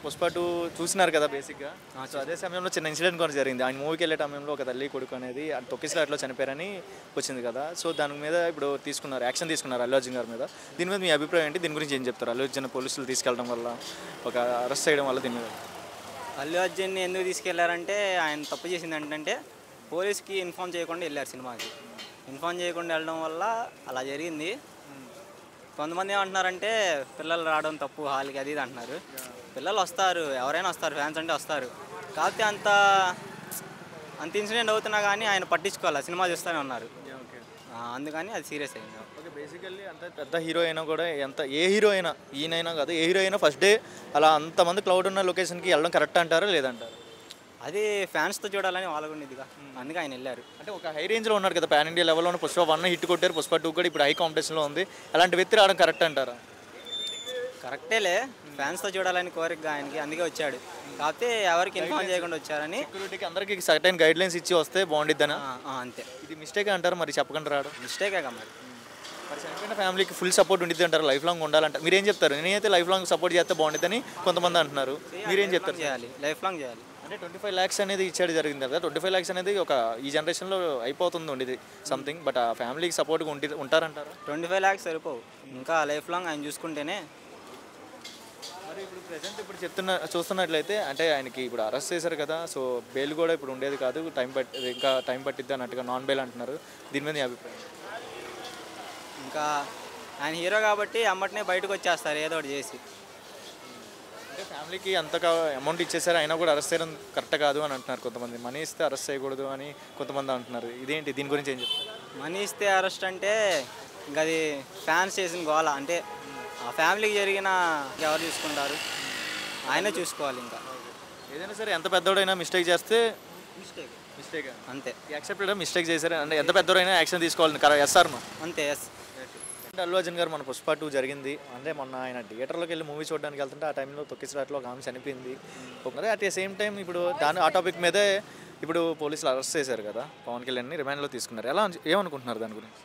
పుష్ప 2 చూసినారు కదా బేసిక్గా. సో అదే సమయంలో చిన్న ఇన్సిడెంట్ కూడా జరిగింది. ఆయన మూవీకి వెళ్ళే సమయంలో ఒక తల్లి కొడుకు అనేది తొక్కిసలాట్లో చనిపోయారని వచ్చింది కదా. సో దాని మీద ఇప్పుడు తీసుకున్నారు, యాక్షన్ తీసుకున్నారు అల్లు అర్జున్ గారి మీద. దీని మీద మీ అభిప్రాయం ఏంటి? దీని గురించి ఏం చెప్తారు? అల్లు అర్జున్ పోలీసులు తీసుకెళ్ళడం వల్ల, ఒక అరెస్ట్ చేయడం వల్ల దీని మీద అల్లు అర్జున్ని ఎందుకు తీసుకెళ్లారంటే ఆయన తప్పు చేసింది ఏంటంటే పోలీస్కి ఇన్ఫామ్ చేయకుండా వెళ్ళారు సినిమాకి. ఇన్ఫామ్ చేయకుండా వెళ్ళడం వల్ల అలా జరిగింది. కొంతమంది ఏమంటున్నారంటే పిల్లలు రావడం తప్పు హాల్కి అది ఇది అంటున్నారు. పిల్లలు వస్తారు, ఎవరైనా వస్తారు, ఫ్యాన్స్ అంటే వస్తారు. కాకపోతే అంత ఇన్సిడెంట్ అవుతున్నా కానీ ఆయన పట్టించుకోవాలి, సినిమా చూస్తూనే ఉన్నారు. అందుకని అది సీరియస్ అయింది. ఓకే, బేసికల్లీ అంత పెద్ద హీరో అయినా కూడా, ఏ హీరో అయినా, ఈయనైనా కాదు ఏ హీరో అయినా ఫస్ట్ డే అలా అంతమంది క్లౌడ్ ఉన్న లొకేషన్కి వెళ్ళడం కరెక్ట్ అంటారా లేదంటారు? అది ఫ్యాన్స్తో చూడాలని వాళ్ళకు ఉండేదిగా, అందుకే ఆయన వెళ్ళారు. అంటే ఒక హై రేంజ్లో ఉన్నాడు కదా, పాన్ ఇండియా లెవెల్లో ఉన్న పుష్ప 1 హిట్ కొట్టారు, పుష్ప 2 కూడా ఇప్పుడు హై కాంపిటీషన్లో ఉంది. అలాంటి వ్యక్తి రావడం కరెక్ట్ అంటారా? కరెక్టేలే, ఫ్యాన్స్తో చూడాలని కోరిక ఆయనకి, అందుకే వచ్చాడు. కాకపోతే ఎవరికి ఇన్ఫార్మ్ చేయకుండా వచ్చారని సెక్యూరిటీకి అందరికీ సర్టైన్ గైడ్ లైన్స్ ఇచ్చి వస్తే బాగుండిద్దనా? అంతే. ఇది మిస్టేక్ అంటారు మరి, చెప్పకుండా రావడం మిస్టేకే మరి. మరి చనిపోయిన ఫ్యామిలీకి ఫుల్ సపోర్ట్ ఉండిద్ది అంటారు, లైఫ్ లాంగ్ ఉండాలంటారు. మీరేం చెప్తారు? నేనైతే లైఫ్ లాంగ్ సపోర్ట్ చేస్తే బాగుండిద్దని కొంతమంది అంటున్నారు, మీరేం చెప్తారు? చేయాలి, లైఫ్ లాంగ్ చేయాలి. అంటే 25 lakhs అనేది ఇచ్చాడు జరిగింది కదా. 25 lakhs అనేది ఒక ఈ జనరేషన్లో అయిపోతుంది ఉండేది సంథింగ్, బట్ ఆ ఫ్యామిలీకి సపోర్ట్గా ఉంటారంటారు. 25 lakhs సరిపోవు, ఇంకా లైఫ్ లాంగ్ ఆయన చూసుకుంటేనే. మరి ఇప్పుడు ప్రెజెంట్ చూస్తున్నట్లయితే అంటే ఆయనకి ఇప్పుడు అరెస్ట్ చేశారు కదా, సో బెయిల్ కూడా ఇప్పుడు ఉండేది కాదు, ఇంకా టైం పట్టిద్ది అన్నట్టుగా నాన్ బెయిల్ అంటున్నారు. దీని మీద అభిప్రాయం? ఇంకా ఆయన హీరో కాబట్టి అమ్మటనే బయటకు వచ్చేస్తారు ఏదో ఒకటి చేసి. అంటే ఫ్యామిలీకి అంతగా అమౌంట్ ఇచ్చేసారు, అయినా కూడా అరెస్ట్ చేయడం కరెక్ట్ కాదు అని అంటున్నారు కొంతమంది. మనీ ఇస్తే అరెస్ట్ చేయకూడదు అని కొంతమంది అంటున్నారు. ఇదేంటి, దీని గురించి ఏం చెప్తారు? మనీ ఇస్తే అరెస్ట్ అంటే ఇంకా అది ఫ్యాన్స్ చేసిన గోల. అంటే ఆ ఫ్యామిలీకి జరిగిన ఎవరు చూసుకుంటారు, ఆయనే చూసుకోవాలి. ఇంకా ఏదైనా సరే ఎంత పెద్దోడైనా మిస్టేక్ చేస్తే మిస్టేక్ అంతే. యాక్సెప్టెడ్, మిస్టేక్ చేశారు అంటే ఎంత పెద్దోడైనా యాక్షన్ తీసుకోవాలి. ఎస్ఆర్ అంతే. ఎస్. అంటే అల్లు అర్జున్ గారు మన పుష్ప 2 జరిగింది అంటే మొన్న ఆయన థియేటర్లోకి వెళ్ళి మూవీ చూడడానికి వెళ్తుంటే ఆ టైంలో తొక్కిసలాట్లో ఒక ఆమె చనిపోయింది. అట్ ద సేమ్ టైం ఇప్పుడు ఆ టాపిక్ మీదే ఇప్పుడు పోలీసులు అరెస్ట్ చేశారు కదా, పవన్ కళ్యాణ్ని రిమాండ్లో తీసుకున్నారు. ఏమనుకుంటున్నారు దాని గురించి?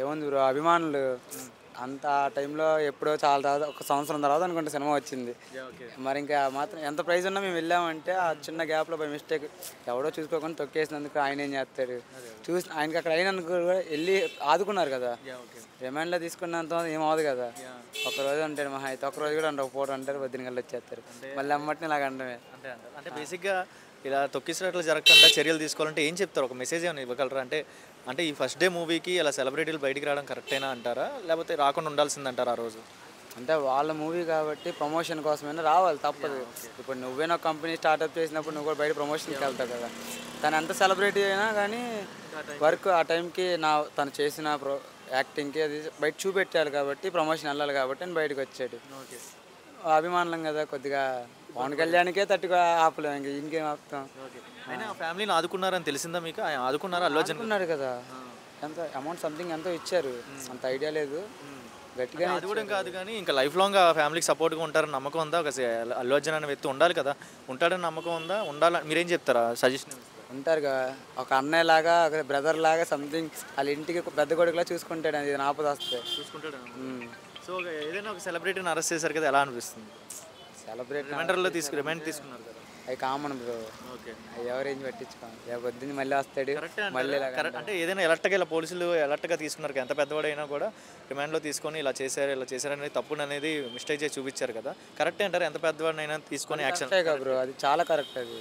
ఏముంది బ్రో, అభిమానులు అంత ఆ టైంలో ఎప్పుడో చాలా తర్వాత, ఒక సంవత్సరం తర్వాత అనుకుంటే సినిమా వచ్చింది. మరి ఇంకా మాత్రం ఎంత ప్రైజ్ ఉన్నా మేము వెళ్ళామంటే ఆ చిన్న గ్యాప్లో బై మిస్టేక్ ఎవడో చూసుకోకుండా తొక్కేసినందుకు ఆయన ఏం చేస్తాడు? ఆయనకి అక్కడ అయినందుకు కూడా వెళ్ళి ఆదుకున్నారు కదా. రిమాండ్లో తీసుకున్నంత ఏమవుదు కదా, ఒకరోజు అంటాడు మహా అయితే, ఒకరోజు కూడా అంటారు, ఒక పూట అంటారు, 10 గంటలు వచ్చేస్తారు, మళ్ళీ అమ్మటిని ఇలాగ అంటమే. అంటే బేసిక్గా ఇలా తొక్కిసలాట్లు జరగకుండా చర్యలు తీసుకోవాలంటే ఏం చెప్తారు? ఒక మెసేజ్ ఏమైనా ఇవ్వగలరా? అంటే ఈ ఫస్ట్ డే మూవీకి ఇలా సెలబ్రిటీలు బయటికి రావడం కరెక్టేనా అంటారా, లేకపోతే రాకుండా ఉండాల్సిందంటారా ఆ రోజు? అంటే వాళ్ళ మూవీ కాబట్టి ప్రమోషన్ కోసమైనా రావాలి, తప్పదు. ఇప్పుడు నువ్వేనా కంపెనీ స్టార్ట్అప్ చేసినప్పుడు నువ్వు కూడా బయట ప్రమోషన్కి వెళ్తావు కదా. తను ఎంత సెలబ్రిటీ అయినా కానీ వర్క్ ఆ టైంకి తను చేసిన యాక్టింగ్కి అది బయట చూపెట్టాలి కాబట్టి, ప్రమోషన్ వెళ్ళాలి కాబట్టి నేను బయటకు వచ్చాడు. అభిమానులం కదా, కొద్దిగా పవన్ కళ్యాణ్కే తట్టుగా ఆపలేము, ఇంకేం ఆపుతాం. అయినా ఫ్యామిలీని ఆదుకున్నారని తెలిసిందా మీకు? ఆయన ఆదుకున్నారా? అల్లు అర్జున్ ఉన్నారు కదా, ఎంత అమౌంట్ సంథింగ్ ఎంతో ఇచ్చారు, అంత ఐడియా లేదు గట్టిగా. అది కూడా కాదు కానీ ఇంకా లైఫ్ లాంగ్ ఆ ఫ్యామిలీకి సపోర్ట్గా ఉంటారని నమ్మకం ఉందా? ఒక అల్లు అర్జున్ అనే వ్యక్తి ఉండాలి కదా, ఉంటాడని నమ్మకం ఉందా? ఉండాలని మీరేం చెప్తారా సజెషన్? ఉంటారుగా, ఒక అన్నయ్య లాగా, ఒక బ్రదర్ లాగా సంథింగ్ వాళ్ళ ఇంటికి పెద్ద కొడుకులా చూసుకుంటాడు. అది ఆపద వస్తే చూసుకుంటాడు. సో ఏదైనా ఒక సెలబ్రిటీని అరెస్ట్ చేశారు కదా, ఎలా అనిపిస్తుంది? సెలబ్రిటీ రిమాండ్ తీసుకున్నారు కదా, అవి కామన్ బ్రో. ఓకే, ఎవరేం పట్టించుకోవాలి, పొద్దున్న మళ్ళీ వస్తాడు మళ్ళీ. అంటే ఏదైనా ఎలర్ట్గా ఇలా పోలీసులు ఎలర్ట్గా తీసుకున్నారు, ఎంత పెద్దవాడైనా కూడా రిమాండ్లో తీసుకొని ఇలా చేశారు అనేది తప్పును అనేది మిస్టేక్ చేసి చూపించారు కదా, కరెక్టే అంటారు? ఎంత పెద్దవాడినైనా తీసుకొని యాక్షన్ బ్రో, అది చాలా కరెక్ట్. అది